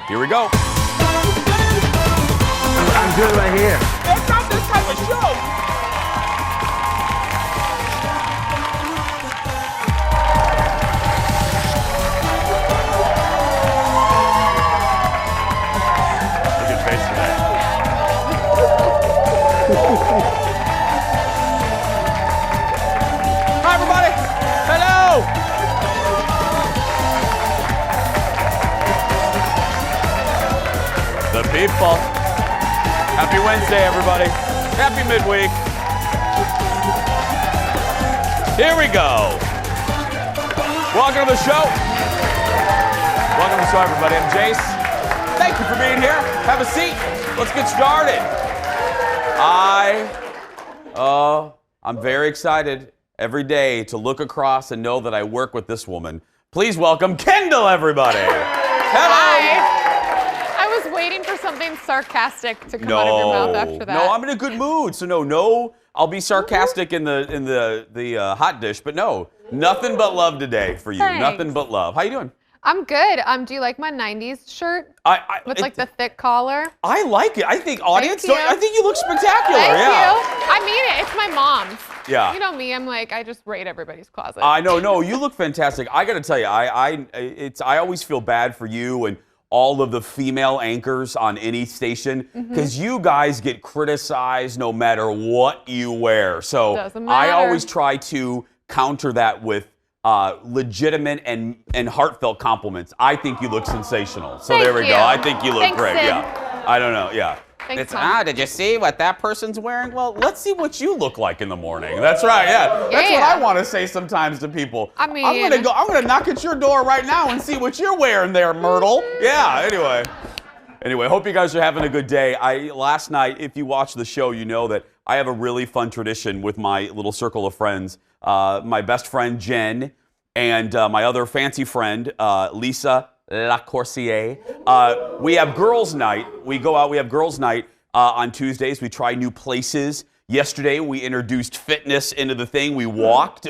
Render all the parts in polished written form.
Here we go. I'm good right here. It's not this type of show. Look at face today. Hi, everybody. Hello. The people. Happy Wednesday, everybody. Happy midweek. Here we go. Welcome to the show. Welcome to the show, everybody. I'm Jace. Thank you for being here. Have a seat. Let's get started. I'm very excited every day to look across and know that I work with this woman. Please welcome Kendall, everybody. Hello. Hi. I was waiting for something sarcastic to come out of your mouth after that. No, I'm in a good mood. So no, I'll be sarcastic in the hot dish, but no, nothing but love today for you. Thanks. Nothing but love. How you doing? I'm good. Do you like my 90s shirt? With like the thick collar? I like it. I think audience, Thank you. I think you look spectacular. Thank yeah. you. I mean it. It's my mom's. Yeah. You know me. I'm like, I just raid everybody's closet. I know. No, you look fantastic. I got to tell you, I always feel bad for you and all of the female anchors on any station because you guys get criticized no matter what you wear. So Doesn't I matter. always try to counter that with legitimate and heartfelt compliments. I think you look sensational. So Thank there we you. go. I think you look Thanks, great. Sid. Yeah. I don't know. Yeah. Thanks, It's Mom. did you see what that person's wearing? Well, let's see what you look like in the morning. That's right. Yeah. That's what Yeah. I want to say sometimes to people. I mean- I'm gonna knock at your door right now and see what you're wearing there, Myrtle. Yeah. Anyway, hope you guys are having a good day. Last night, if you watch the show, you know that I have a really fun tradition with my little circle of friends. My best friend Jen and my other fancy friend Lisa Lacourcier. We have girls' night. We go out. We have girls' night on Tuesdays. We try new places. Yesterday, we introduced fitness into the thing. We walked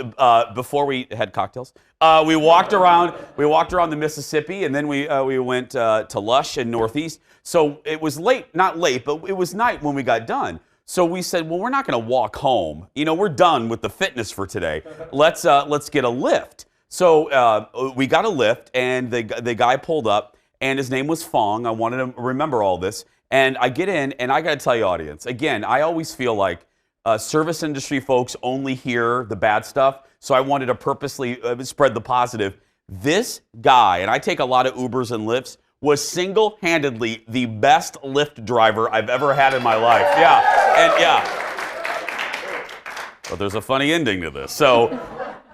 before we had cocktails. We walked around the Mississippi, and then we went to Lush in Northeast. So it was late, not late, but it was night when we got done. So we said, well, we're not going to walk home. You know, we're done with the fitness for today. Let's get a lift. So we got a lift, and the guy pulled up, and his name was Fong. I wanted to remember all this. And I get in, and I got to tell you, audience, again, I always feel like service industry folks only hear the bad stuff, so I wanted to purposely spread the positive. This guy, and I take a lot of Ubers and Lyfts, was single-handedly the best Lyft driver I've ever had in my life. But there's a funny ending to this. So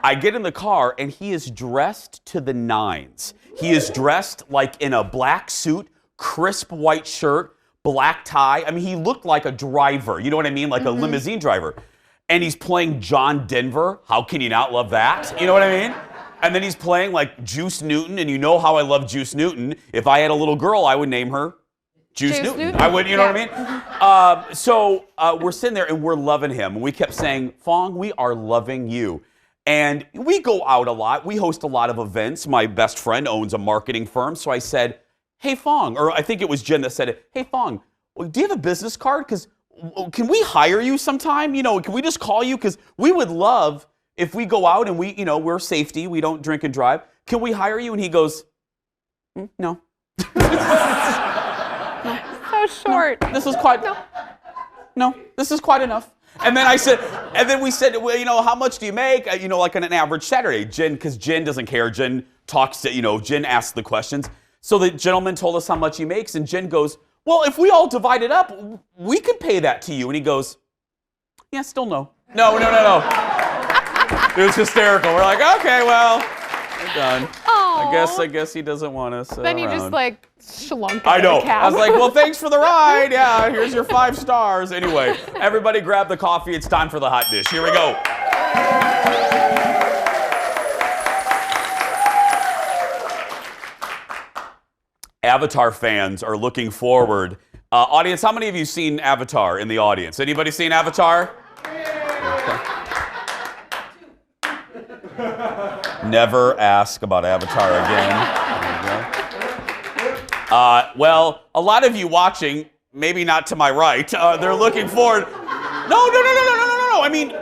I get in the car, and he is dressed to the nines. He is dressed like in a black suit, crisp white shirt, black tie. I mean, he looked like a driver. You know what I mean? Like a limousine driver. And he's playing John Denver. How can you not love that? You know what I mean? And then he's playing like Juice Newton, and you know how I love Juice Newton. If I had a little girl, I would name her Juice Newton. I would, you know what I mean? So we're sitting there, and we're loving him. And we kept saying, Fong, we are loving you. And we go out a lot. We host a lot of events. My best friend owns a marketing firm. So I said, hey, Fong, or I think it was Jen that said it. Hey, Fong, do you have a business card? Because can we hire you sometime? You know, can we just call you? Because we would love if we go out and we're safety. We don't drink and drive. Can we hire you? And he goes, no. So short. This is quite, no, this is quite enough. And then we said, well, you know, how much do you make? You know, like on an average Saturday. Because Jen doesn't care. Jen talks to, Jen asks the questions. So the gentleman told us how much he makes, and Jen goes, well, if we all divide it up, we could pay that to you. And he goes, yeah, still no. No. It was hysterical. We're like, okay, well, we're done. Aww. I guess he doesn't want us Then you around. just like schlunk I out know. of the cab. I was like, well, thanks for the ride. Yeah, here's your 5 stars. Anyway, everybody grab the coffee. It's time for the hot dish. Here we go. Avatar fans are looking forward. Audience, how many of you seen Avatar in the audience? Anybody seen Avatar? Never ask about Avatar again. Well, a lot of you watching, maybe not to my right, they're looking forward. No. I mean,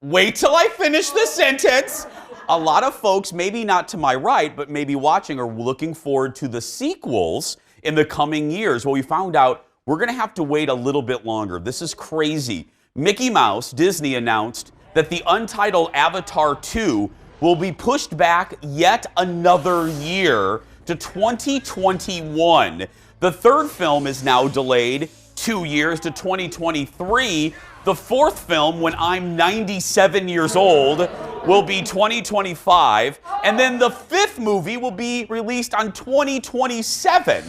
wait till I finish the sentence. A lot of folks, maybe not to my right, but maybe watching, are looking forward to the sequels in the coming years. Well, we found out we're going to have to wait a little bit longer. This is crazy. Mickey Mouse, Disney, announced that the untitled Avatar 2 will be pushed back yet another year to 2021. The third film is now delayed 2 years to 2023. The fourth film, when I'm 97 years old, will be 2025. And then the fifth movie will be released on 2027.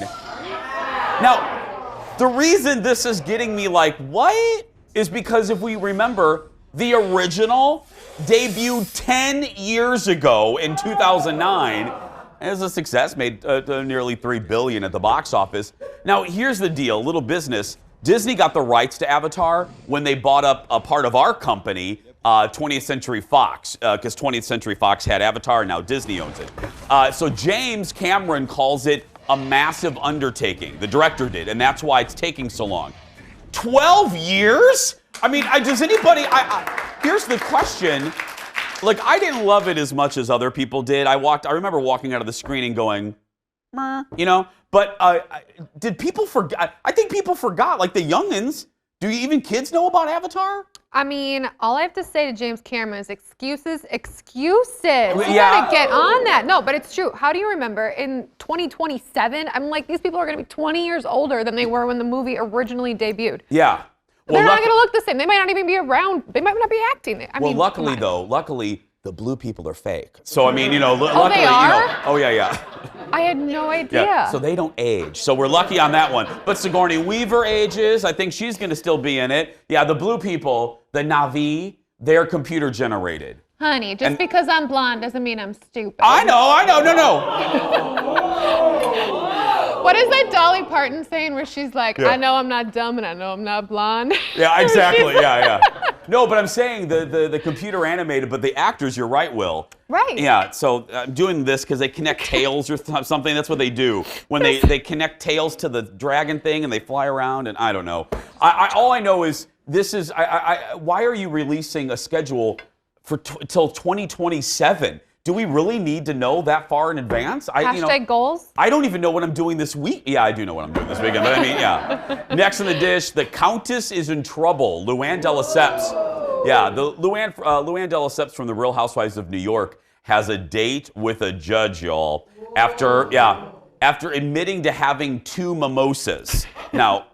Now, the reason this is getting me like, what? Is because if we remember, the original debuted 10 years ago in 2009. It was a success, made nearly $3 billion at the box office. Now, here's the deal, little business. Disney got the rights to Avatar when they bought up a part of our company, 20th Century Fox, because 20th Century Fox had Avatar, and now Disney owns it. So James Cameron calls it a massive undertaking. The director did, and that's why it's taking so long. 12 years? I mean, does anybody, here's the question. Like, I didn't love it as much as other people did. I remember walking out of the screening going, meh, you know? But did people forget? I think people forgot, like the youngins. Do even kids know about Avatar? I mean, all I have to say to James Cameron is excuses. You Yeah. gotta get on that. No, but it's true. How do you remember in 2027? I'm like, these people are gonna be 20 years older than they were when the movie originally debuted. Yeah. They're not gonna look the same. They might not even be around. They might not be acting. I mean, luckily the blue people are fake. So I mean, you know, luckily, they are? you know. Oh yeah. I had no idea. Yeah, so they don't age. So we're lucky on that one. But Sigourney Weaver ages. I think she's going to still be in it. Yeah, the blue people, the Na'vi, they're computer generated. Honey, just because I'm blonde doesn't mean I'm stupid. I know. No. What is that Dolly Parton saying where she's like, Yeah. I know I'm not dumb and I know I'm not blonde? Yeah, exactly. Yeah. No, but I'm saying the computer animated, but the actors, you're right, Will. Right. Yeah, so I'm doing this because they connect tails or something. That's what they do. When they connect tails to the dragon thing and they fly around, and I don't know. All I know is this is, why are you releasing a schedule for till 2027? Do we really need to know that far in advance? Hashtag goals? I don't even know what I'm doing this week. Yeah, I do know what I'm doing this weekend, but I mean, yeah. Next in the dish, the Countess is in trouble. Luann de Lesseps. Yeah, Luann de Lesseps from the Real Housewives of New York has a date with a judge, y'all, after admitting to having 2 mimosas. Now,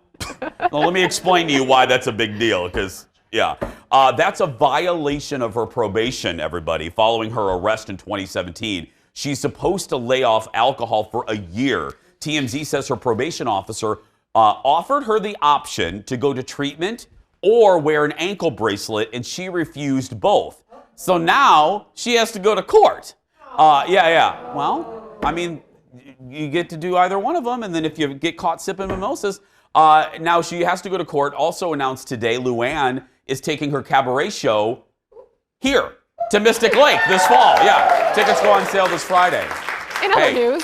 well, let me explain to you why that's a big deal, because, yeah. That's a violation of her probation, everybody, following her arrest in 2017. She's supposed to lay off alcohol for a year. TMZ says her probation officer offered her the option to go to treatment or wear an ankle bracelet, and she refused both. So now she has to go to court. Yeah. Well, I mean, you get to do either one of them, and then if you get caught sipping mimosas, now she has to go to court. Also announced today, Luann is taking her cabaret show here to Mystic Lake this fall. Yeah, tickets go on sale this Friday. In other news.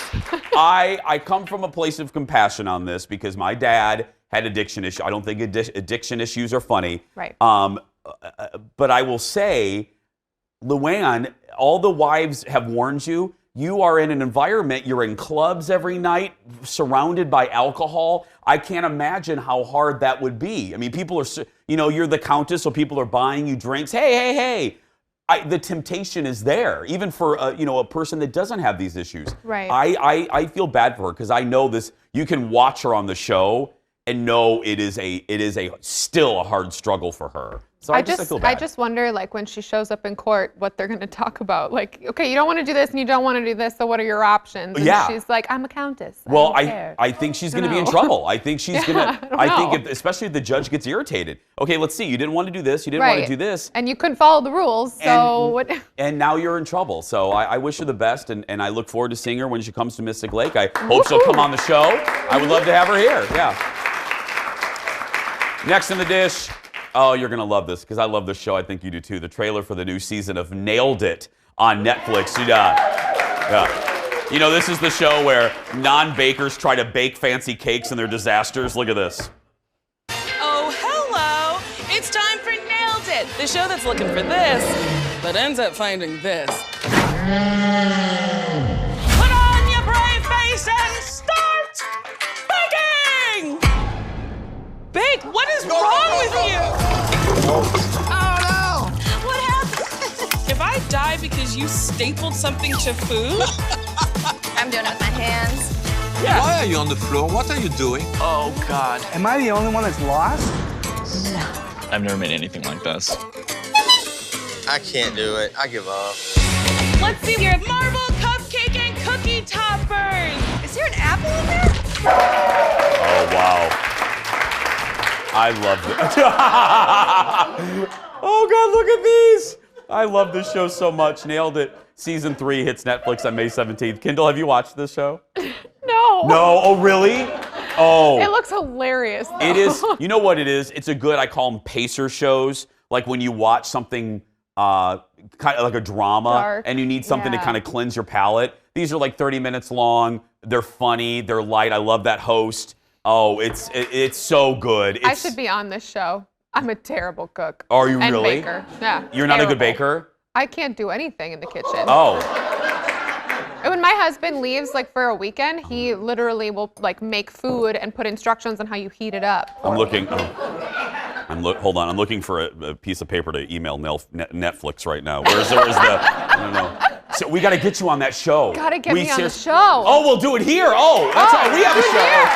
I come from a place of compassion on this because my dad had addiction issues. I don't think addiction issues are funny. Right. But I will say, Luann, all the wives have warned you. You are in an environment, you're in clubs every night, surrounded by alcohol. I can't imagine how hard that would be. I mean, people are, you're the Countess, so people are buying you drinks. Hey. The temptation is there, even for a person that doesn't have these issues. Right. I feel bad for her because I know this. You can watch her on the show and know it is still a hard struggle for her. So I feel bad. I just wonder, like, when she shows up in court, what they're going to talk about. Like, okay, you don't want to do this and you don't want to do this, so what are your options? And yeah. She's like, I'm a countess. Well, I think she's going to be in trouble. I think she's going to, I think especially if the judge gets irritated. Okay, let's see, you didn't want to do this, you didn't want to do this. And you couldn't follow the rules, so what? And now you're in trouble. So I wish her the best, and I look forward to seeing her when she comes to Mystic Lake. I hope she'll come on the show. I would love to have her here, yeah. Next in the dish. Oh, you're going to love this because I love this show. I think you do too. The trailer for the new season of Nailed It on Netflix. Yeah. You know, this is the show where non-bakers try to bake fancy cakes and they're disasters. Look at this. Oh, hello. It's time for Nailed It, the show that's looking for this, but ends up finding this. Put on your brave face and start baking! Bake, what is wrong with you? Oh no! What happened? If I die because you stapled something to food? I'm doing it with my hands. Yeah. Why are you on the floor? What are you doing? Oh, God. Am I the only one that's lost? I've never made anything like this. I can't do it. I give up. Let's see your marble cupcake and cookie toppers. Is there an apple in there? Oh, wow. I love it. Oh, God, look at these. I love this show so much. Nailed It. Season 3 hits Netflix on May 17th. Kendall, have you watched this show? No. No? Oh, really? Oh. It looks hilarious. Though. It is. You know what it is? It's a good, I call them pacer shows. Like when you watch something kind of like a drama Dark. and you need something to Yeah. kind of cleanse your palate. These are like 30 minutes long. They're funny. They're light. I love that host. Oh, it's so good. I should be on this show. I'm a terrible cook. Are you and really? Baker. Yeah. You're not a good terrible. baker? I can't do anything in the kitchen. Oh. And when my husband leaves like for a weekend, he literally will like make food and put instructions on how you heat it up. I'm looking. Hold on. I'm looking for a piece of paper to email Netflix right now. Where's the? I don't know. So we got to get you on that show. Gotta get me on the show. Oh, we'll do it here. Oh, that's right. We have a who's show. here?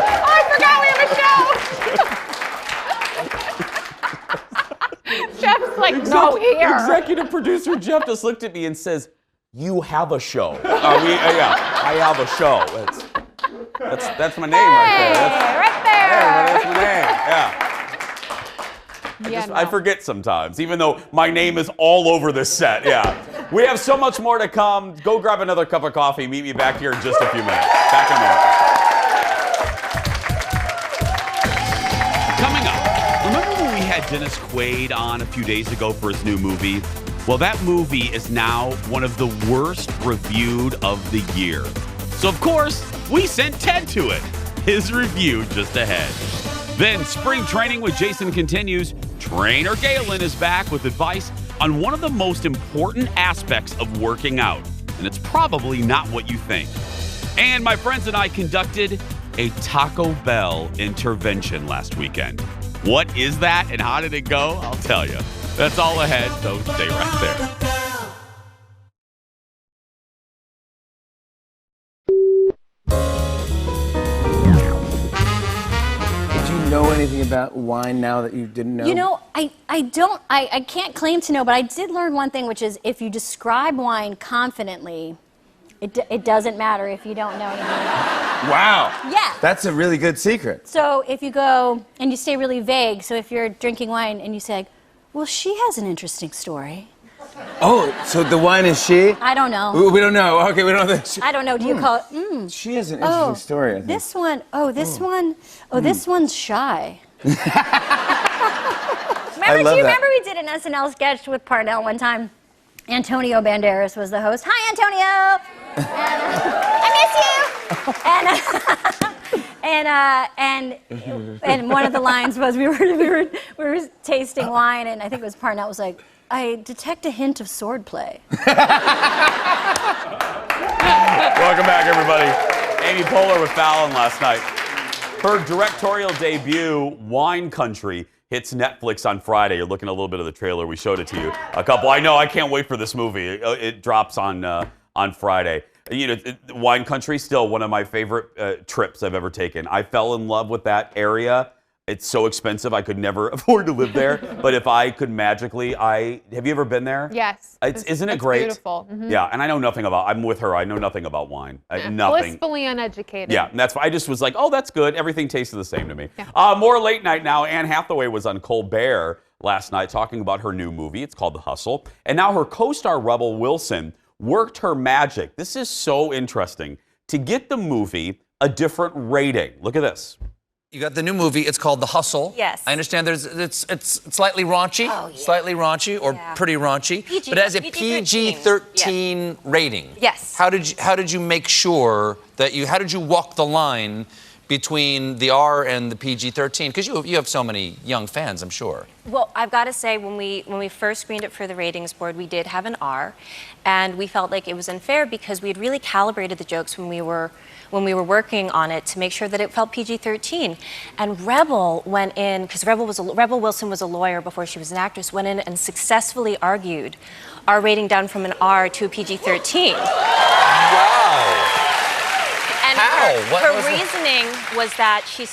Oh, I forgot we have a show. Jeff's like, no, here. Executive producer Jeff just looked at me and says, "You have a show." Yeah, I have a show. That's my name right there. Right there. That's my name. Yeah. Yeah, I no. forget sometimes, even though my name is all over this set. Yeah. We have so much more to come. Go grab another cup of coffee. Meet me back here in just a few minutes. Back in a minute. Coming up, remember when we had Dennis Quaid on a few days ago for his new movie? Well, that movie is now one of the worst reviewed of the year. So, of course, we sent Ted to it. His review just ahead. Then spring training with Jason continues. Trainer Galen is back with advice on one of the most important aspects of working out. And it's probably not what you think. And my friends and I conducted a Taco Bell intervention last weekend. What is that and how did it go? I'll tell you. That's all ahead, so stay right there. Did you know anything about wine now that you didn't know? You know, I can't claim to know, but I did learn one thing, which is if you describe wine confidently, it doesn't matter if you don't know anything. Wow. Yeah. That's a really good secret. So if you go and you stay really vague, so if you're drinking wine and you say, well, she has an interesting story. Oh, so the wine is she? I don't know. We don't know. Okay, we don't know that. I don't know. Do you call it, She has an interesting story, I think. this one, this one's shy. I Remember, love do you that. remember we did an SNL sketch with Parnell one time? Antonio Banderas was the host. Hi, Antonio. And, I miss you. And one of the lines was we were tasting wine, and I think it was Parnell was like, I detect a hint of swordplay. Welcome back, everybody. Amy Poehler with Fallon last night. Her directorial debut, Wine Country, hits Netflix on Friday. You're looking at a little bit of the trailer. We showed it to you. I know. I can't wait for this movie. It drops on Friday. You know, Wine Country, still one of my favorite trips I've ever taken. I fell in love with that area. It's so expensive, I could never afford to live there. But if I could magically, have you ever been there? Yes. Isn't it it's great? Beautiful. Mhm. Yeah, and I know nothing about. I'm with her. I know nothing about wine. Nothing. Blissfully uneducated. Yeah, and that's why I just was like, oh, that's good. Everything tasted the same to me. Yeah. More late night now. Anne Hathaway was on Colbert last night talking about her new movie. It's called The Hustle. And now her co-star Rebel Wilson worked her magic. This is so interesting. To get the movie a different rating. Look at this. You got the new movie. It's called The Hustle. Yes. I understand it's slightly raunchy. Oh, yeah. Slightly raunchy or Yeah. pretty raunchy. PG, but it has a PG-13. PG-13 rating. Yes. How did you make sure that how did you walk the line between the R and the PG-13? Because you have so many young fans, I'm sure. Well, I've got to say, when we first screened it for the ratings board, we did have an R, and we felt like it was unfair because we had really calibrated the jokes when we were working on it to make sure that it felt PG-13. And Rebel went in, because Rebel Wilson was a lawyer before she was an actress, went in and successfully argued our rating down from an R to a PG-13. Wow. And How? her reasoning was that she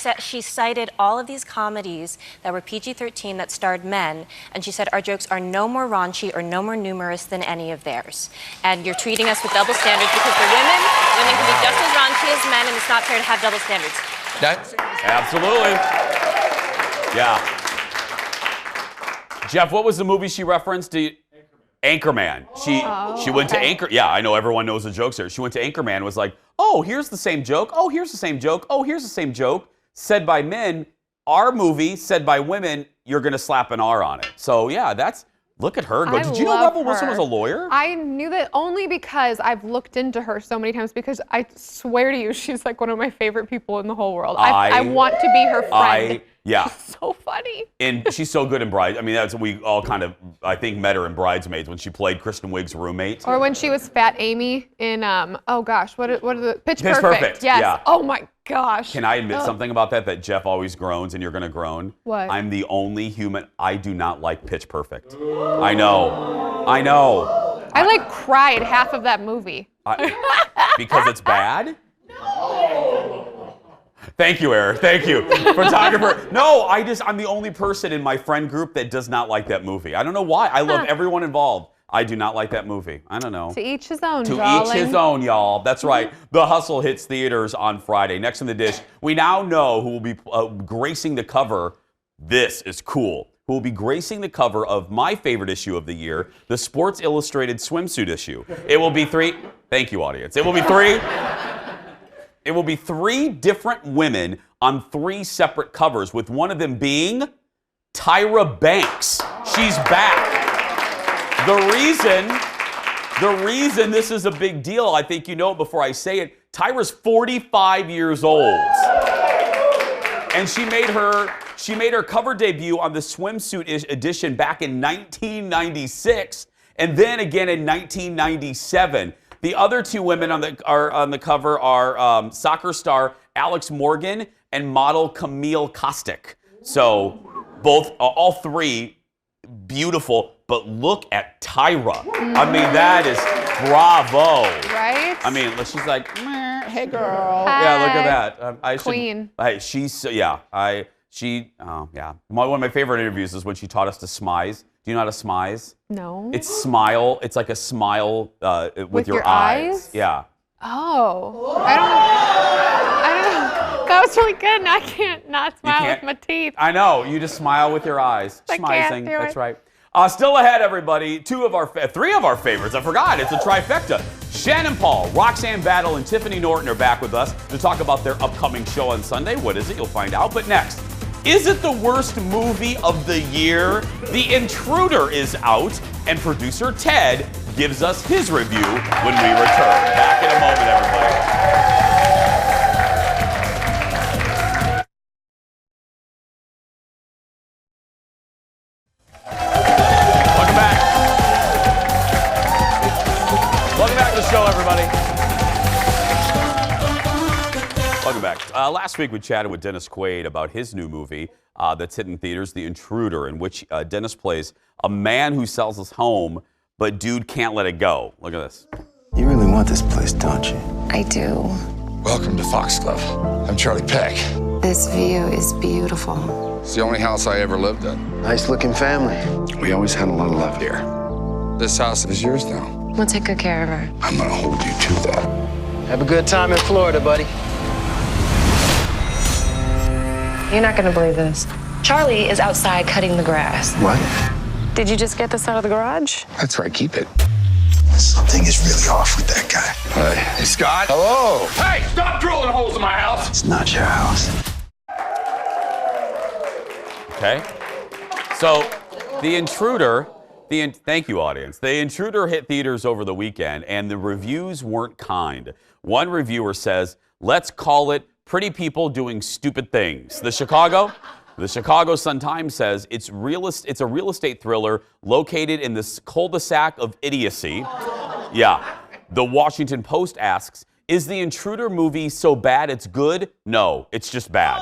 cited all of these comedies that were PG-13 that starred men, and she said our jokes are no more raunchy or no more numerous than any of theirs. And you're treating us with double standards because they're women. Women can be just as raunchy as men, and it's not fair to have double standards. Absolutely. Yeah. Jeff, what was the movie she referenced? Anchorman. She went to Anchor. Yeah, I know everyone knows the jokes there. She went to Anchorman and was like, oh, here's the same joke. Oh, here's the same joke. Oh, here's the same joke. Said by men. Our movie, said by women, you're going to slap an R on it. So, yeah, look at her go. Did you know Rebel Wilson was a lawyer? I knew that only because I've looked into her so many times, because I swear to you, she's like one of my favorite people in the whole world. I want to be her friend. Yeah. She's so funny. And she's so good in Brides. I mean, we all kind of, I think, met her in Bridesmaids when she played Kristen Wiig's roommate. Or when she was Fat Amy in, oh gosh, what are the, Pitch Perfect. Perfect. Yes. Yeah. Oh my gosh. Can I admit something about that Jeff always groans and you're going to groan? What? I'm the only human, I do not like Pitch Perfect. I know. I cried half of that movie. Because it's bad? Thank you, Eric. Thank you. Photographer. No, I'm the only person in my friend group that does not like that movie. I don't know why. I love everyone involved. I do not like that movie. I don't know. To each his own, To darling. each his own, y'all. That's right. The Hustle hits theaters on Friday. Next in the dish, we now know who will be gracing the cover. This is cool. Who will be gracing the cover of my favorite issue of the year, the Sports Illustrated swimsuit issue. It will be thank you, audience. It will be three different women on three separate covers, with one of them being Tyra Banks. She's back. The reason this is a big deal, I think you know it before I say it, Tyra's 45 years old. And she made her cover debut on the swimsuit edition back in 1996, and then again in 1997. The other two women on the cover are soccer star Alex Morgan and model Camille Kostek. So all three beautiful, but look at Tyra. I mean, that is bravo. Right? I mean, she's like, meh, hey girl. Hi. Yeah, look at that. Queen. One of my favorite interviews is when she taught us to smize. Do you know how to smize? No. It's smile. It's like a smile with your eyes. Yeah. Oh. I don't know. That was really good, and I can't not smile with my teeth. I know. You just smile with your eyes. I can't do it. That's right. Still ahead, everybody. Three of our favorites. I forgot. It's a trifecta. Shannon Paul, Roxanne Battle, and Tiffany Norton are back with us to talk about their upcoming show on Sunday. What is it? You'll find out. But next, is it the worst movie of the year? The Intruder is out, and producer Ted gives us his review when we return. Back in a moment, everybody. Welcome back. Last week we chatted with Dennis Quaid about his new movie that's hitting theaters, The Intruder, in which Dennis plays a man who sells his home, but dude can't let it go. Look at this. You really want this place, don't you? I do. Welcome to Foxglove. I'm Charlie Peck. This view is beautiful. It's the only house I ever lived in. Nice looking family. We always had a lot of love here. This house is yours now. We'll take good care of her. I'm gonna hold you to that. Have a good time in Florida, buddy. You're not gonna believe this. Charlie is outside cutting the grass. What? Did you just get this out of the garage? That's right, keep it. Something is really off with that guy. Hey, Scott. Hello. Hey, stop drilling holes in my house. It's not your house. Okay? So, The Intruder, thank you, audience. The Intruder hit theaters over the weekend, and the reviews weren't kind. One reviewer says, let's call it pretty people doing stupid things. The Chicago Sun-Times says it's a real estate thriller located in this cul-de-sac of idiocy. Yeah. The Washington Post asks, is The Intruder movie so bad it's good? No, it's just bad.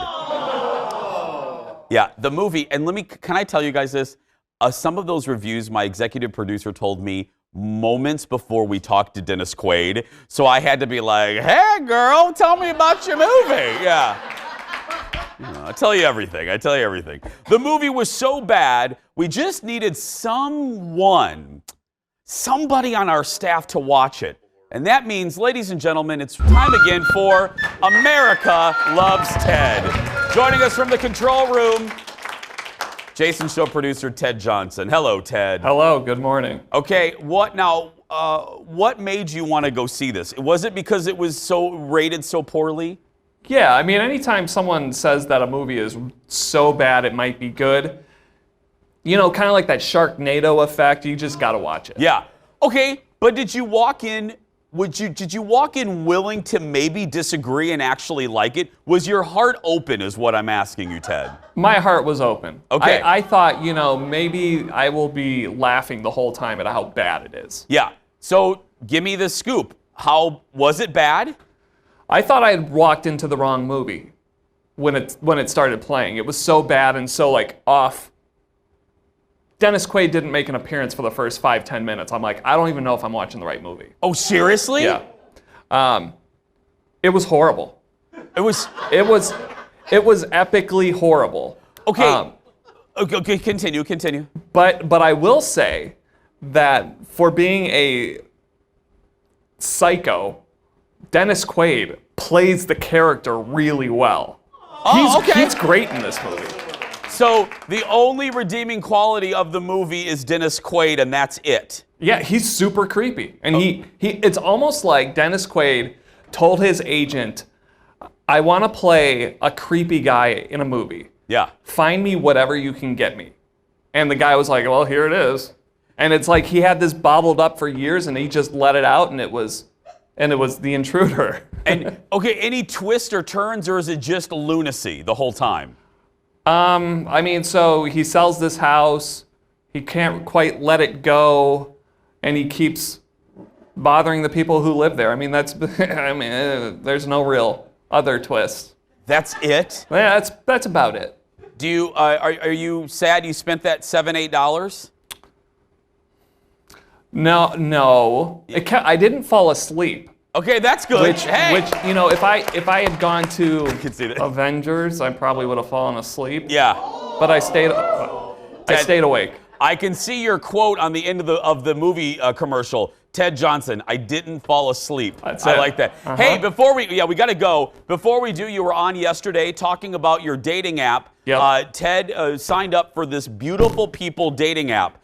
Yeah, the movie, and can I tell you guys this? Some of those reviews, my executive producer told me moments before we talked to Dennis Quaid. So I had to be like, hey, girl, tell me about your movie. Yeah. I tell you everything. The movie was so bad, we just needed somebody on our staff to watch it. And that means, ladies and gentlemen, it's time again for America Loves Ted. Joining us from the control room, Jason Show producer Ted Johnson. Hello, Ted. Hello, good morning. Okay, what made you want to go see this? Was it because it was rated so poorly? Yeah, I mean, anytime someone says that a movie is so bad it might be good, kind of like that Sharknado effect, you just got to watch it. Yeah. Okay, but did you walk in willing to maybe disagree and actually like it? Was your heart open is what I'm asking you, Ted? My heart was open. Okay. I thought, maybe I will be laughing the whole time at how bad it is. Yeah. So give me the scoop. How was it bad? I thought I had walked into the wrong movie when it started playing. It was so bad and so off. Dennis Quaid didn't make an appearance for the first 5-10 minutes. I'm like, I don't even know if I'm watching the right movie. Oh, seriously? Yeah. It was horrible. It was epically horrible. Okay. Okay, continue. But I will say that for being a psycho, Dennis Quaid plays the character really well. He's great in this movie. So the only redeeming quality of the movie is Dennis Quaid, and that's it. Yeah, he's super creepy. And it's almost like Dennis Quaid told his agent, I want to play a creepy guy in a movie. Yeah. Find me whatever you can get me. And the guy was like, well, here it is. And it's like he had this bottled up for years, and he just let it out, and it was The Intruder. And okay, any twists or turns, or is it just lunacy the whole time? I mean, so he sells this house, he can't quite let it go, and he keeps bothering the people who live there. I mean, there's no real other twist. That's it? Yeah, that's about it. Do you are you sad you spent that $7-8? No. I didn't fall asleep. Okay, that's good. Which if I had gone to Avengers, I probably would have fallen asleep. Yeah. But I stayed awake. I can see your quote on the end of the movie commercial. Ted Johnson, I didn't fall asleep. That's I it. like that. Hey, we got to go. Before we do, you were on yesterday talking about your dating app. Yep. Ted signed up for this Beautiful People dating app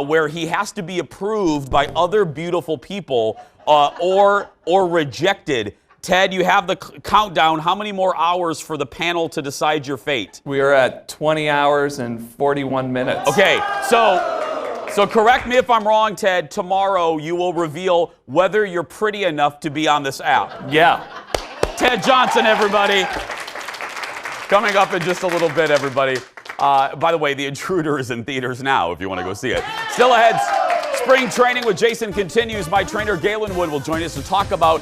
where he has to be approved by other beautiful people or rejected. Ted, you have the countdown. How many more hours for the panel to decide your fate? We are at 20 hours and 41 minutes. Okay, so correct me if I'm wrong, Ted. Tomorrow you will reveal whether you're pretty enough to be on this app. Yeah. Ted Johnson, everybody. Coming up in just a little bit, everybody. By the way, The Intruder is in theaters now if you want to go see it. Still ahead, spring training with Jason continues. My trainer, Galen Wood, will join us to talk about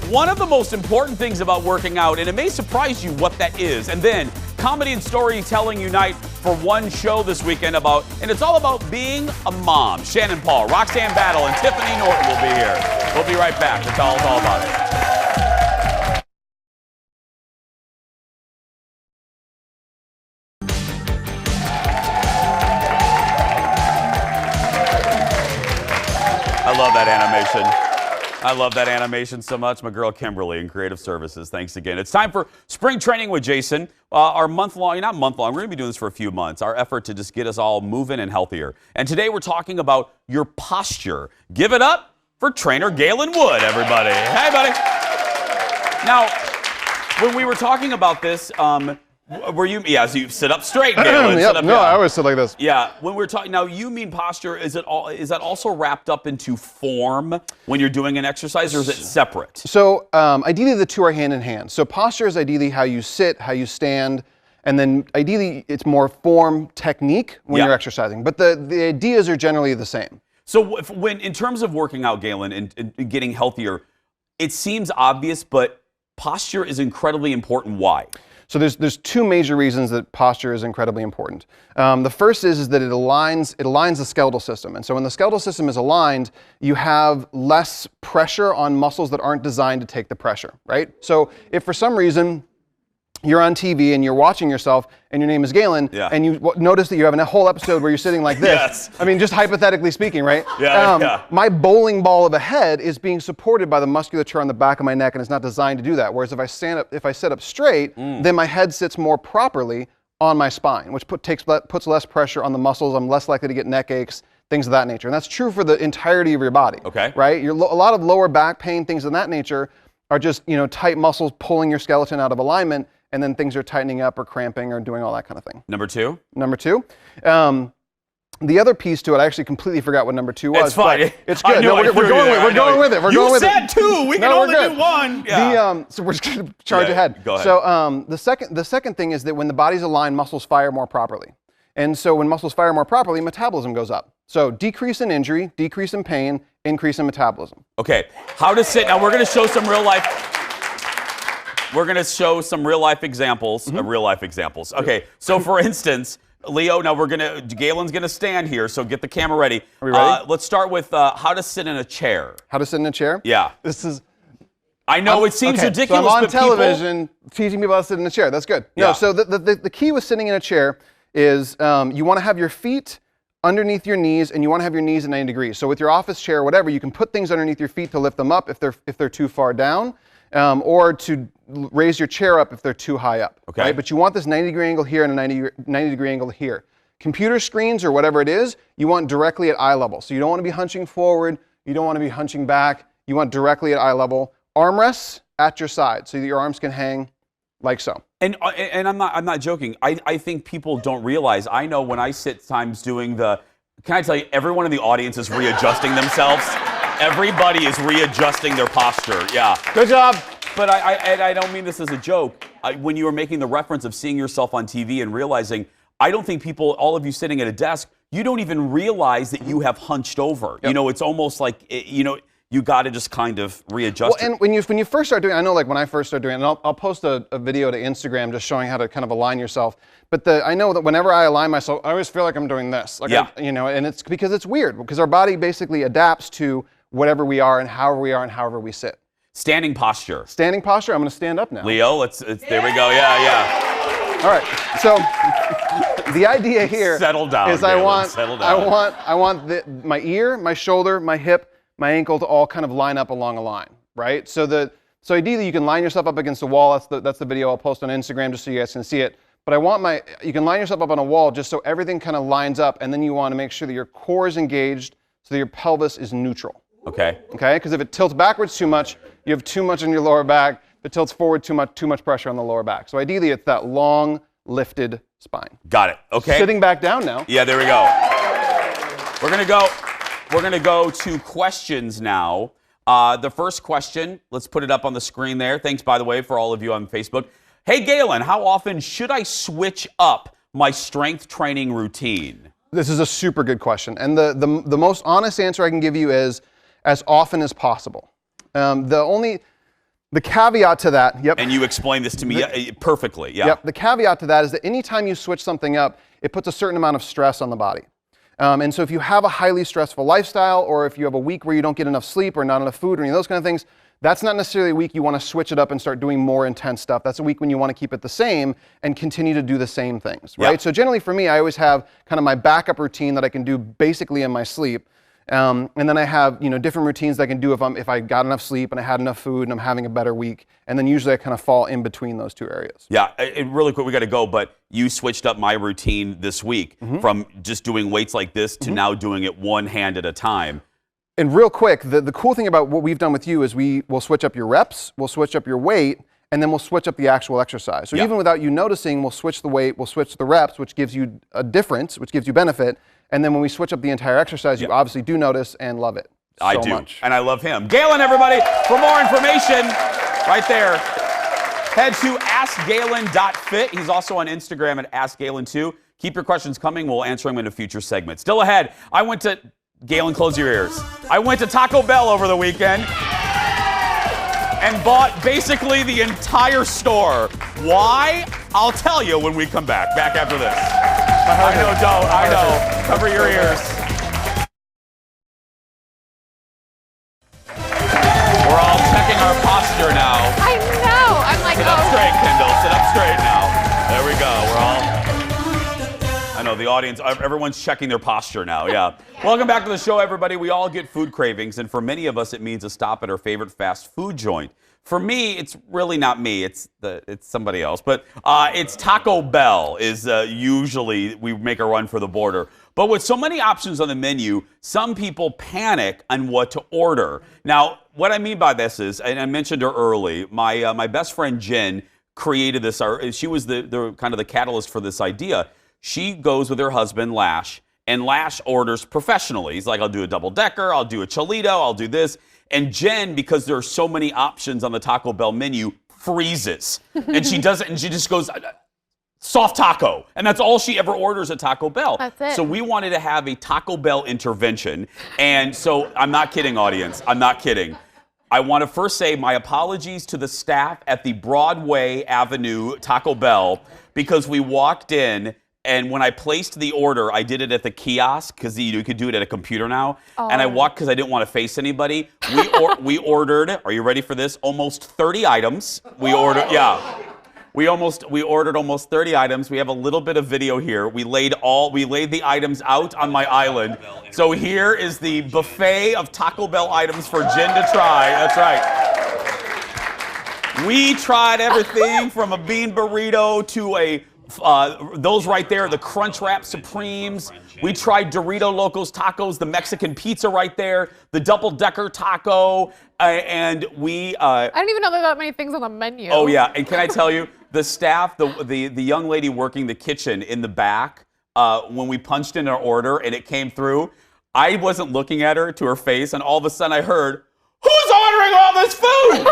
one of the most important things about working out, and it may surprise you what that is. And then comedy and storytelling unite for one show this weekend and it's all about being a mom. Shannon Paul, Roxanne Battle, and Tiffany Norton will be here. We'll be right back to tell us all about it. I love that animation. I love that animation so much. My girl Kimberly in Creative Services. Thanks again. It's time for Spring Training with Jason. Our not month-long, we're going to be doing this for a few months. Our effort to just get us all moving and healthier. And today we're talking about your posture. Give it up for trainer Galen Wood, everybody. Hey, buddy. Now, when we were talking about this, Were you? Yeah, so you sit up straight, Galen. Yep. Sit up, No, yeah. I always sit like this. Yeah, when we're talking now, you mean posture? Is that also wrapped up into form when you're doing an exercise, or is it separate? So ideally, the two are hand in hand. So posture is ideally how you sit, how you stand, and then ideally it's more form, technique when you're exercising. But the ideas are generally the same. So when in terms of working out, Galen, and getting healthier, it seems obvious, but posture is incredibly important. Why? So there's two major reasons that posture is incredibly important. The first is that it aligns the skeletal system. And so when the skeletal system is aligned, you have less pressure on muscles that aren't designed to take the pressure, right? So if for some reason you're on TV and you're watching yourself and your name is Galen, and you notice that you're having a whole episode where you're sitting like this. Yes. I mean, just hypothetically speaking, right? Yeah. My bowling ball of a head is being supported by the musculature on the back of my neck, and it's not designed to do that. Whereas if I sit up straight, then my head sits more properly on my spine, which puts less pressure on the muscles. I'm less likely to get neck aches, things of that nature. And that's true for the entirety of your body. Okay. Right? A lot of lower back pain, things of that nature, are just tight muscles pulling your skeleton out of alignment, and then things are tightening up or cramping or doing all that kind of thing. Number two? Number two. The other piece to it, I actually completely forgot what number two was. It's fine. It's good. No, we're going with it. You said two. We can only do one. Yeah. So we're just going to charge ahead. Go ahead. So the second thing is that when the body's aligned, muscles fire more properly. And so when muscles fire more properly, metabolism goes up. So decrease in injury, decrease in pain, increase in metabolism. Okay. How to sit. Now we're going to show some real life. We're going to show some real life examples. Okay. So for instance, Leo, now Galen's going to stand here, so get the camera ready. Are we ready? Let's start with how to sit in a chair. How to sit in a chair? Yeah. This is... I know it seems ridiculous, so I'm on but television teaching people how to sit in a chair. That's good. No, so the key with sitting in a chair is you want to have your feet underneath your knees, and you want to have your knees at 90 degrees. So with your office chair or whatever, you can put things underneath your feet to lift them up if they're too far down, or to raise your chair up if they're too high up. Okay. Right? But you want this 90-degree angle here and a 90-degree angle here. Computer screens or whatever it is, you want directly at eye level. So you don't want to be hunching forward. You don't want to be hunching back. You want directly at eye level. Armrests at your side so that your arms can hang like so. And I'm not joking. I think people don't realize. I know when I sit times doing the. Can I tell you? Everyone in the audience is readjusting themselves. Everybody is readjusting their posture. Yeah. Good job. But I don't mean this as a joke. When you were making the reference of seeing yourself on TV and realizing, I don't think people, all of you sitting at a desk, you don't even realize that you have hunched over. Yep. It's almost like you got to just kind of readjust. Well, and when you first start doing, I know like when I first started doing it, and I'll post a video to Instagram just showing how to kind of align yourself. But I know that whenever I align myself, I always feel like I'm doing this. Like and it's because it's weird because our body basically adapts to whatever we are and however we sit. Standing posture. Standing posture. I'm going to stand up now. Leo, there we go. Yeah. All right. So the idea here settle down, is Galen, I want my ear, my shoulder, my hip, my ankle to all kind of line up along a line, right? So ideally you can line yourself up against a wall. That's the video I'll post on Instagram just so you guys can see it. But you can line yourself up on a wall just so everything kind of lines up, and then you want to make sure that your core is engaged so that your pelvis is neutral. Okay. Okay? Because if it tilts backwards too much, you have too much in your lower back. If it tilts forward too much pressure on the lower back. So ideally it's that long, lifted spine. Got it. Okay. Sitting back down now. Yeah, there we go. We're gonna go to questions now. The first question, let's put it up on the screen there. Thanks, by the way, for all of you on Facebook. Hey, Galen, how often should I switch up my strength training routine? This is a super good question. And the most honest answer I can give you is as often as possible. The caveat to that, And you explained this to me perfectly, yeah. Yep, the caveat to that is that anytime you switch something up, it puts a certain amount of stress on the body. And so if you have a highly stressful lifestyle, or if you have a week where you don't get enough sleep or not enough food or any of those kind of things, that's not necessarily a week you want to switch it up and start doing more intense stuff. That's a week when you want to keep it the same and continue to do the same things, right? Yeah. So generally for me, I always have kind of my backup routine that I can do basically in my sleep. And then I have different routines that I can do if I got enough sleep and I had enough food and I'm having a better week. And then usually I kind of fall in between those two areas. Yeah, really quick, we got to go, but you switched up my routine this week from just doing weights like this to now doing it one hand at a time. And real quick, the cool thing about what we've done with you is we will switch up your reps, we'll switch up your weight, and then we'll switch up the actual exercise. So even without you noticing, we'll switch the weight, we'll switch the reps, which gives you a difference, which gives you benefit. And then when we switch up the entire exercise, you obviously do notice and love it I so do, much. and I love him. Galen, everybody, for more information, right there, head to AskGalen.fit. He's also on Instagram at AskGalen2. Keep your questions coming. We'll answer them in a future segment. Still ahead, Galen, close your ears. I went to Taco Bell over the weekend and bought basically the entire store. Why? I'll tell you when we come back. Back after this. I know. Cover your ears. We're all checking our posture now. I know. I'm like, Sit up straight, Kendall. Sit up straight now. There we go. I know the audience, everyone's checking their posture now, yeah. Welcome back to the show, everybody. We all get food cravings, and for many of us, it means a stop at our favorite fast food joint. For me, it's really not me, it's somebody else. But it's Taco Bell is usually, we make a run for the border. But with so many options on the menu, some people panic on what to order. Now, what I mean by this is, and I mentioned her early, my best friend Jen created this, she was the kind of the catalyst for this idea. She goes with her husband, Lash, and Lash orders professionally. He's like, I'll do a double-decker, I'll do a Cholito, I'll do this. And Jen, because there are so many options on the Taco Bell menu, freezes. And she does it, and she just goes, soft taco. And that's all she ever orders at Taco Bell. That's it. So we wanted to have a Taco Bell intervention. And so, I'm not kidding, audience. I'm not kidding. I want to first say my apologies to the staff at the Broadway Avenue Taco Bell, because we walked in, and when I placed the order, I did it at the kiosk, because you could do it at a computer now. Oh. And I walked because I didn't want to face anybody. We ordered, are you ready for this? Almost 30 items. We ordered, we ordered almost 30 items. We have a little bit of video here. We laid the items out on my island. So here is the buffet of Taco Bell items for Jen to try. That's right. We tried everything from a bean burrito to those right there, the Crunchwrap Supremes. We tried Dorito Locos Tacos, the Mexican pizza right there, the double-decker taco, and we... I didn't even know there were that many things on the menu. Oh, yeah, and can I tell you, the staff, the young lady working the kitchen in the back, when we punched in our order and it came through, I wasn't looking at her to her face, and all of a sudden I heard, "Who's ordering all this food?"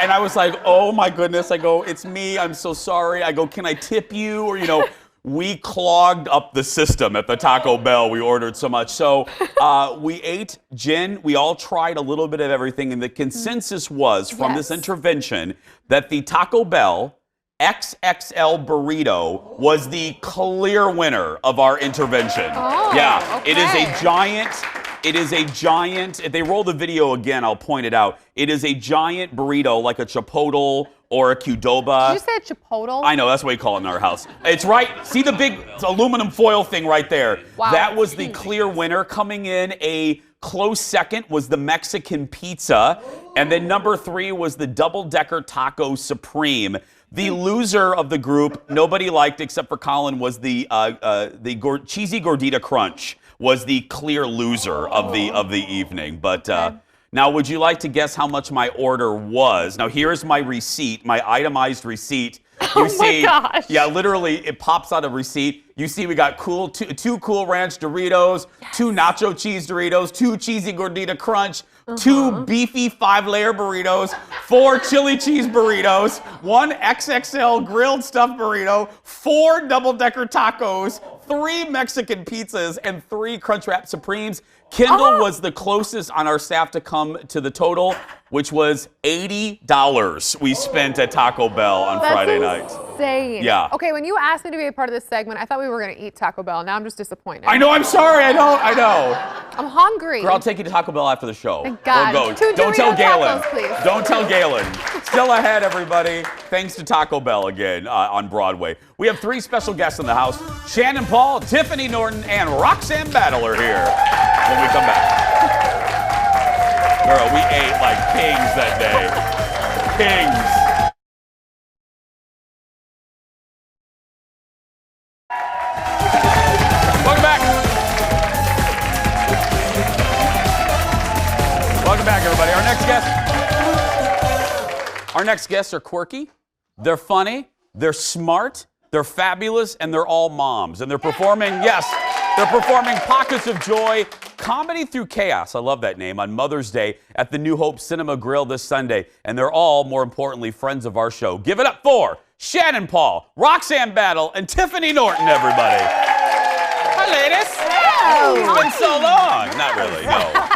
And I was like, oh my goodness. I go, it's me, I'm so sorry. I go, can I tip you? Or, we clogged up the system at the Taco Bell. We ordered so much. So we ate, Jen, we all tried a little bit of everything. And the consensus was from this intervention that the Taco Bell XXL burrito was the clear winner of our intervention. Oh, yeah, okay. It is a giant, if they roll the video again, I'll point it out. It is a giant burrito like a Chipotle or a Qdoba. Did you say a Chipotle? I know, that's what we call it in our house. It's right, see the big aluminum foil thing right there? Wow. That was the clear winner. Coming in a close second was the Mexican pizza. And then number 3 was the double-decker taco supreme. The loser of the group, nobody liked except for Colin, was the cheesy gordita crunch. Was the clear loser of the evening. But now, would you like to guess how much my order was? Now, here's my receipt, my itemized receipt. You see, my gosh. Yeah, literally, it pops out of receipt. You see, we got two Cool Ranch Doritos, 2 nacho cheese Doritos, 2 cheesy gordita crunch, 2 beefy 5-layer burritos, 4 chili cheese burritos, 1 XXL grilled stuffed burrito, 4 double-decker tacos, 3 Mexican pizzas, and 3 Crunchwrap Supremes. Kendall was the closest on our staff to come to the total, which was $80 we spent at Taco Bell on Friday night. Insane. Yeah. Okay, when you asked me to be a part of this segment, I thought we were going to eat Taco Bell. Now I'm just disappointed. I know, I'm sorry, I know. I'm hungry. Girl, I'll take you to Taco Bell after the show. Thank God. We'll go. 2 Don't tell Dorito Galen. tacos, please. Don't tell Galen. Still ahead, everybody. Thanks to Taco Bell again on Broadway. We have 3 special guests in the house. Shannon Paul, Tiffany Norton, and Roxanne Battle are here when we come back. Girl, we ate like kings that day. Kings. Welcome back. Welcome back, everybody. Our next guest, Our next guests are quirky, they're funny, they're smart, they're fabulous, and they're all moms. And they're performing, they're performing Pockets of Joy, Comedy Through Chaos, I love that name, on Mother's Day at the New Hope Cinema Grill this Sunday. And they're all, more importantly, friends of our show. Give it up for Shannon Paul, Roxanne Battle, and Tiffany Norton, everybody. Hi, ladies. It's been so long. Not really, no.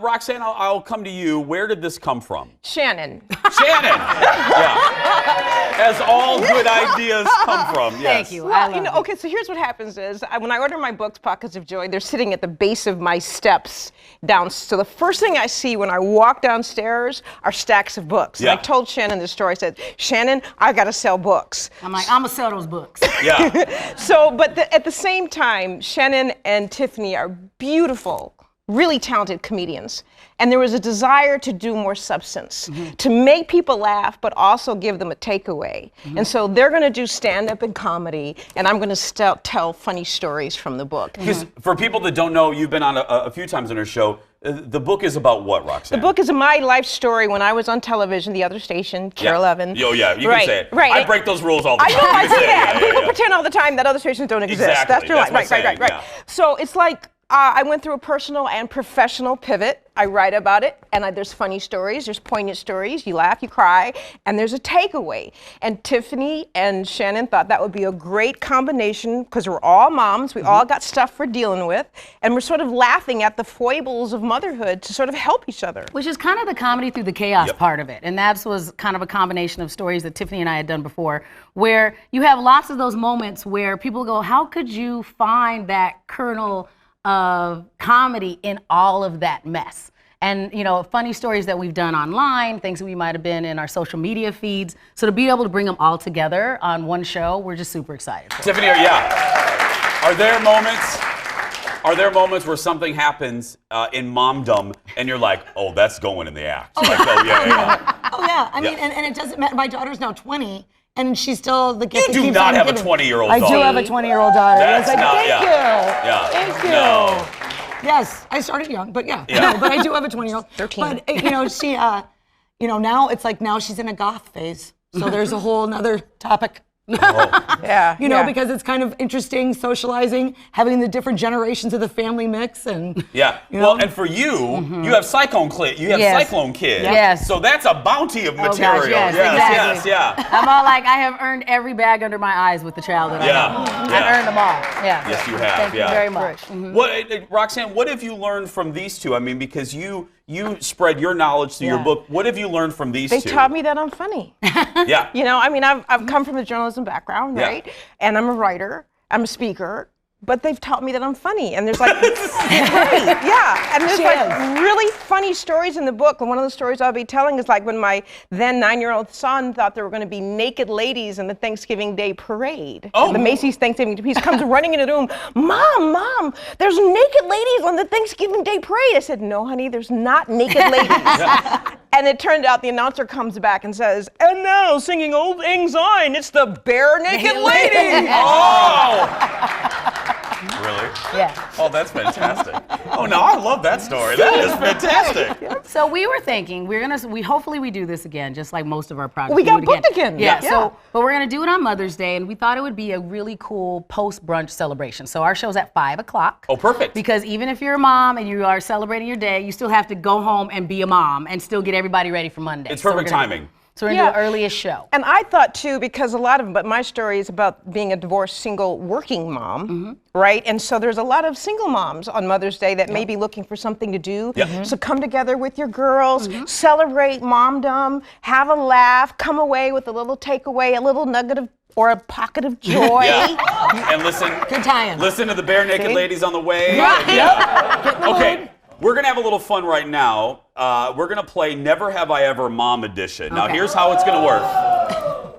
Roxanne, I'll come to you. Where did this come from? Shannon. Shannon! Yeah. As all good ideas come from, yes. Thank you. Well, okay, so here's what happens is, when I order my books, Pockets of Joy, they're sitting at the base of my steps down. So the first thing I see when I walk downstairs are stacks of books. Yeah. And I told Shannon this story. I said, Shannon, I got to sell books. I'm like, I'm going to sell those books. Yeah. So, but at the same time, Shannon and Tiffany are beautiful, really talented comedians. And there was a desire to do more substance, to make people laugh, but also give them a takeaway. And so they're going to do stand-up and comedy, and I'm going to tell funny stories from the book. Because for people that don't know, you've been on a few times on our show. The book is about what, Roxanne? The book is my life story when I was on television, the other station, KARE 11. Oh, yeah, you can say it. Right. I break those rules all the time. I know, I say say that. it. People pretend all the time that other stations don't exist. Exactly. That's your life. Right. Yeah. So it's like, I went through a personal and professional pivot. I write about it, and there's funny stories, there's poignant stories, you laugh, you cry, and there's a takeaway. And Tiffany and Shannon thought that would be a great combination, because we're all moms, we all got stuff we're dealing with, and we're sort of laughing at the foibles of motherhood to sort of help each other. Which is kind of the comedy through the chaos part of it. And that was kind of a combination of stories that Tiffany and I had done before, where you have lots of those moments where people go, how could you find that kernel of comedy in all of that mess? And, you know, funny stories that we've done online, things that we might have been in our social media feeds. So to be able to bring them all together on one show, we're just super excited. Tiffany, are there moments where something happens in momdom and you're like, oh, that's going in the act? Like, oh, yeah. Oh, yeah. I mean, and it doesn't matter. My daughter's now 20. And she's still the gift. You do not have a 20-year-old daughter. I do have a 20-year-old daughter. That's like, not, thank you. Yeah. Thank you. No. Yes, I started young, but yeah. No, but I do have a 20-year-old. 13. But, you know, she, you know, now it's like now she's in a goth phase. So there's a whole nother topic. Yeah. You know, because it's kind of interesting socializing, having the different generations of the family mix, and yeah. You know? Well, and for you, you have Cyclone Kids. Yes. So that's a bounty of material. Oh, gosh, yes, exactly. I'm all like, I have earned every bag under my eyes with the child that I have. I've earned them all. Yeah. Yes, you have. Thank you very much. What, Roxanne, what have you learned from these two? I mean, because you spread your knowledge through your book. What have you learned from these two? They taught me that I'm funny. Yeah. You know, I mean, I've come from a journalism background, right? And I'm a writer, I'm a speaker, but they've taught me that I'm funny. And there's like, and there's like really funny stories in the book. And one of the stories I'll be telling is like when my then 9-year-old son thought there were going to be naked ladies in the Thanksgiving Day parade. Oh. The Macy's Thanksgiving Day. He comes running into the room, Mom, there's naked ladies on the Thanksgiving Day parade. I said, no, honey, there's not naked ladies. And it turned out the announcer comes back and says, and now singing Old Lang Syne, it's the bare naked lady. Really? Yeah. Oh, that's fantastic. Oh, no, I love that story. That is fantastic. So we were thinking hopefully we do this again, just like most of our projects. We got booked again. Yeah. So, but we're gonna do it on Mother's Day, and we thought it would be a really cool post-brunch celebration. So our show's at 5:00. Oh, perfect. Because even if you're a mom and you are celebrating your day, you still have to go home and be a mom and still get everybody ready for Monday. It's perfect timing. So we're gonna do the earliest show. And I thought too, because but my story is about being a divorced, single, working mom, right? And so there's a lot of single moms on Mother's Day that may be looking for something to do. So come together with your girls, celebrate momdom, have a laugh, come away with a little takeaway, a little nugget of or a pocket of joy. And listen. Good time. Listen to the bare naked ladies on the way. Okay. We're going to have a little fun right now. We're going to play Never Have I Ever Mom Edition. Now, here's how it's going to work.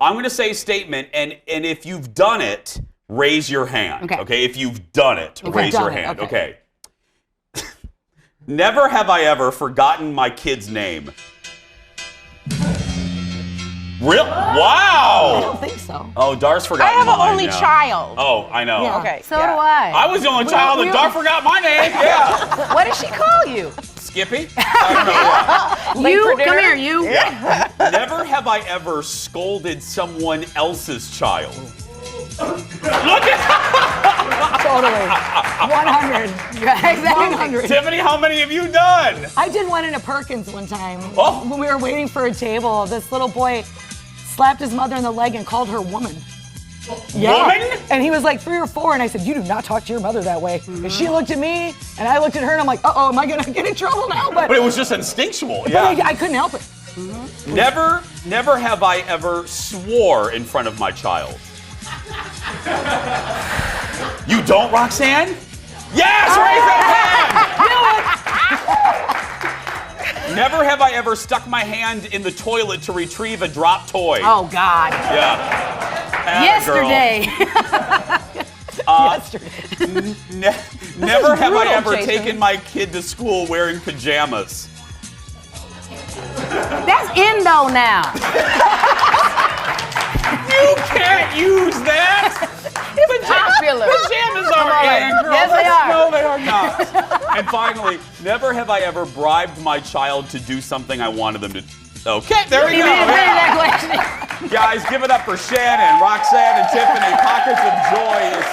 I'm going to say a statement, and if you've done it, raise your hand. Okay? If you've done it, raise your hand. Okay. Never have I ever forgotten my kid's name. Real? Wow! I don't think so. Oh, Dar's forgotten I have mine, an only child. Oh, I know. Yeah. Okay. So do I. I was the only child, and Dar forgot my name. Yeah. What did she call you? Skippy? I don't know. You, for dinner? come here, you. Yeah. Never have I ever scolded someone else's child. Look at Totally. 100. Exactly 100. Tiffany, how many have you done? I did one in a Perkins one time. Oh. When we were waiting for a table, this little boy slapped his mother in the leg and called her woman. Yeah. Woman? And he was like 3 or 4, and I said, you do not talk to your mother that way. And she looked at me, and I looked at her, and I'm like, uh-oh, am I gonna get in trouble now? But it was just instinctual, but yeah. I couldn't help it. Never have I ever swore in front of my child. You don't, Roxanne? Yes, raise that hand! Never have I ever stuck my hand in the toilet to retrieve a dropped toy. Oh, God. Yeah. Yesterday. Never have I brutal, ever Jason. taken my kid to school wearing pajamas. That's in though now. You can't use that. Popular. Pajamas are in, girl. Yes, they are. No, they are not. And finally, never have I ever bribed my child to do something I wanted them to. Okay, there we go. Guys, give it up for Shannon, Roxanne, and Tiffany. Pockets of Joy is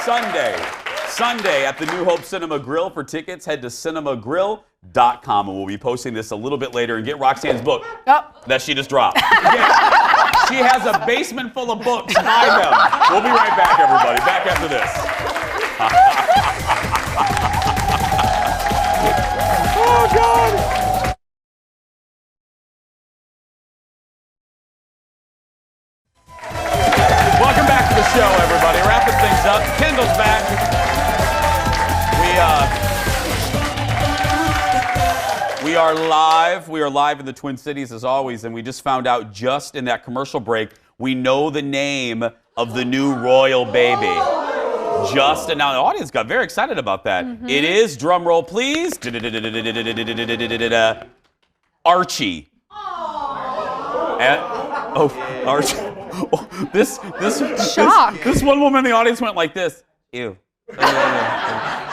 Sunday at the New Hope Cinema Grill. For tickets, head to cinemagrill.com, and we'll be posting this a little bit later. And get Roxanne's book that she just dropped. She has a basement full of books. Buy them. We'll be right back, everybody. Back after this. Oh, God. Welcome back to the show, everybody. Wrapping things up. Kendall's back. We are live. We are live in the Twin Cities as always, and we just found out just in that commercial break, we know the name of the new royal baby. Just and now the audience got very excited about that. It is, drum roll please, Archie. Archie. This one woman in the audience went like this. Ew.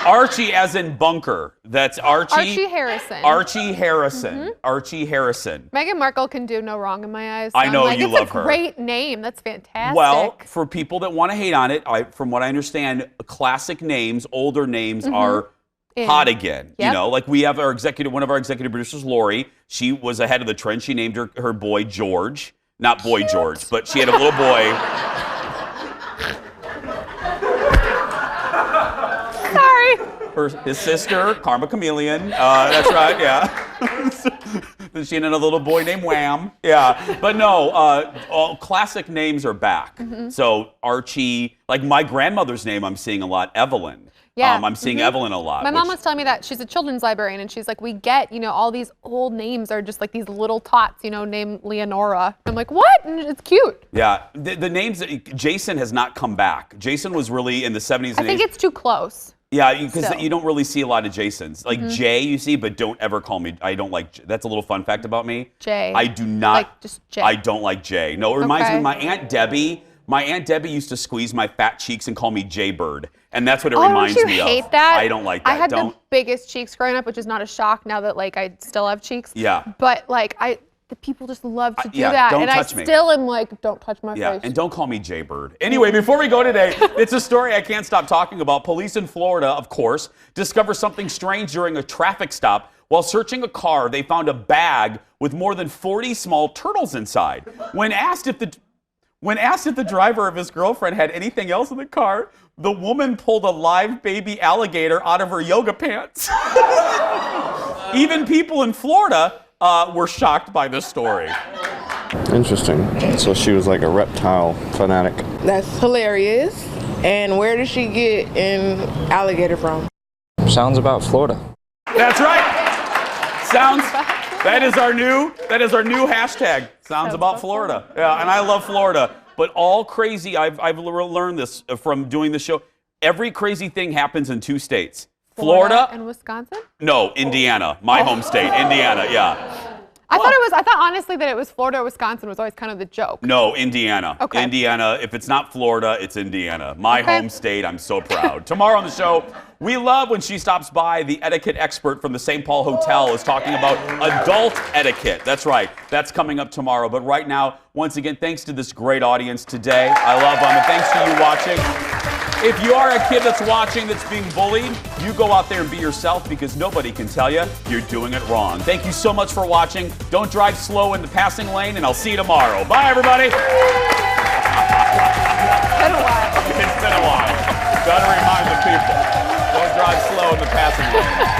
Archie as in bunker. That's Archie. Archie Harrison. Archie Harrison. Archie Harrison. Meghan Markle can do no wrong in my eyes. So I know I'm like, you it's love a her. Great name. That's fantastic. Well, for people that want to hate on it, from what I understand, classic names, older names are hot again. Yep. You know, like we have one of our executive producers, Lori. She was ahead of the trend. She named her boy George. Not Boy George, but she had a little boy. His sister, Karma Chameleon. That's right, yeah. Then she had a little boy named Wham. Yeah, but no, all classic names are back. So Archie, like my grandmother's name I'm seeing a lot, Evelyn. Yeah. I'm seeing Evelyn a lot. My mom was telling me that she's a children's librarian, and she's like, we get, all these old names are just like these little tots, named Leonora. I'm like, what? And it's cute. Yeah, the names, Jason has not come back. Jason was really in the 70s and 80s. I think it's too close. Yeah, because you don't really see a lot of Jasons. Like Jay, you see, but don't ever call me. I don't like. That's a little fun fact about me. Jay. I do not. Like just Jay. I don't like Jay. No, it reminds me of Okay. my Aunt Debbie. My Aunt Debbie used to squeeze my fat cheeks and call me Jaybird, and that's what it reminds don't me you of. hate that? I don't like that. I had don't. the biggest cheeks growing up, which is not a shock now that I still have cheeks. Yeah. But the people just love to do yeah, that, don't and touch I me. still am like, don't touch my Yeah, face. and don't call me Jaybird. Anyway, before we go today, it's a story I can't stop talking about. Police in Florida, of course, discover something strange during a traffic stop. While searching a car, they found a bag with more than 40 small turtles inside. When asked if the driver of his girlfriend had anything else in the car, the woman pulled a live baby alligator out of her yoga pants. Even people in Florida were shocked by this story. Interesting. So she was like a reptile fanatic. That's hilarious. And where did she get an alligator from? Sounds about Florida. That's right. That is our new hashtag. Sounds about Florida. Yeah, and I love Florida. But all crazy, I've learned this from doing the show. Every crazy thing happens in 2 states. Florida and Wisconsin? No, Indiana. My home state, Indiana, yeah. I thought honestly that it was Florida or Wisconsin was always kind of the joke. No, Indiana. Okay. Indiana. If it's not Florida, it's Indiana. My home state. I'm so proud. Tomorrow on the show, we love when she stops by. The etiquette expert from the St. Paul Hotel is talking about adult etiquette. That's right. That's coming up tomorrow. But right now, once again, thanks to this great audience today. I love them. And thanks to you watching. If you are a kid that's watching that's being bullied, you go out there and be yourself because nobody can tell you you're doing it wrong. Thank you so much for watching. Don't drive slow in the passing lane, and I'll see you tomorrow. Bye, everybody. It's been a while. It's been a while. Got to remind the people. Don't drive slow in the passing lane.